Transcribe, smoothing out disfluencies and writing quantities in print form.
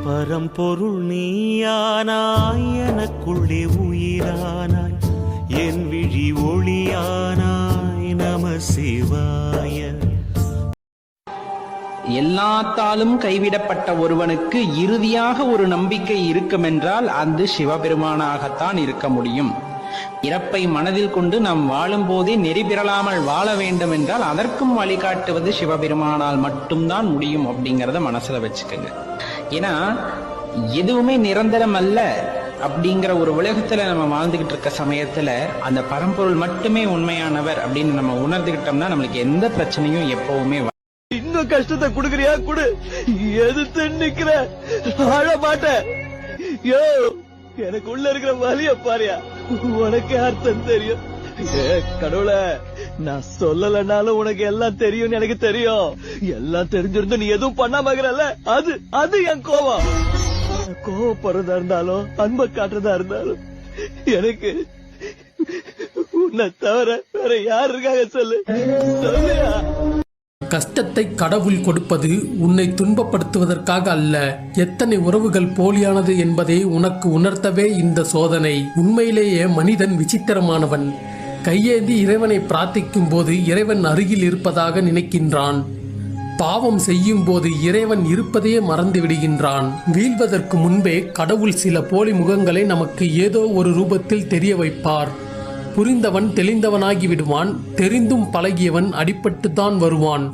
பரம்பொருள் நீயானாய், எனக்குள்ளே உயிரானாய், என் விழி ஒளியானாய், நம சிவாய. எல்லாத்தாலும் கைவிடப்பட்ட ஒருவனுக்கு இறுதியாக ஒரு நம்பிக்கை இருக்குமென்றால் அது சிவபெருமானாகத்தான் இருக்க முடியும். இறப்பை மனதில் கொண்டு நாம் வாழும் போதே நெறி பெறலாமல் வாழ வேண்டும் என்றால் அதற்கும் வழிகாட்டுவது சிவபெருமானால் மட்டும்தான் முடியும் அப்படிங்கிறத மனசுல வச்சுக்கோங்க. ஏன்னா எதுவுமே நிரந்தரம் அல்ல அப்படிங்கிற ஒரு உலகத்துல நம்ம வாழ்ந்துகிட்டு இருக்க சமயத்துல அந்த பரம்பொருள் மட்டுமே உண்மையானவர் அப்படின்னு நம்ம உணர்ந்துகிட்டோம்னா நம்மளுக்கு எந்த பிரச்சனையும் எப்பவுமே இன்னும் கஷ்டத்தை குடுக்கறியா குடு, எதிர்த்து நிக்கிற ஆழ மாட்டேன். யோ, எனக்கு உள்ள இருக்கிற வலிய பாரியா, உனக்கு அர்த்தம் தெரியும். கடவுள, நான் சொல்லலனாலும் உனக்கு எல்லாம் தெரியும், எனக்கு தெரியும். எல்லாம் தெரிஞ்சிருந்து நீ எதுவும் பண்ணாம அது என் கோவம். கோவப்படுறதா இருந்தாலும் அன்பை காட்டுறதா இருந்தாலும் எனக்கு உன்னை தவிர வேற யாரு இருக்காங்க சொல்லு, சொல்லுயா. கஷ்டத்தை கடவுள் கொடுப்பது உன்னை துன்பப்படுத்துவதற்காக அல்ல. எத்தனை உறவுகள் போலியானது என்பதை உனக்கு உணர்த்தவே இந்த சோதனை. உண்மையிலேயே மனிதன் விசித்திரமானவன். கையேந்தி இறைவனை பிரார்த்திக்கும் போது இறைவன் அருகில் இருப்பதாக நினைக்கின்றான். பாவம் செய்யும் போது இறைவன் இருப்பதையே மறந்து விடுகின்றான். வீழ்வதற்கு முன்பே கடவுள் சில போலி முகங்களை நமக்கு ஏதோ ஒரு ரூபத்தில் தெரிய வைப்பார். புரிந்தவன் தெளிந்தவனாகி விடுவான். தெரிந்தும் பழகியவன் அடிபட்டுத்தான் வருவான்.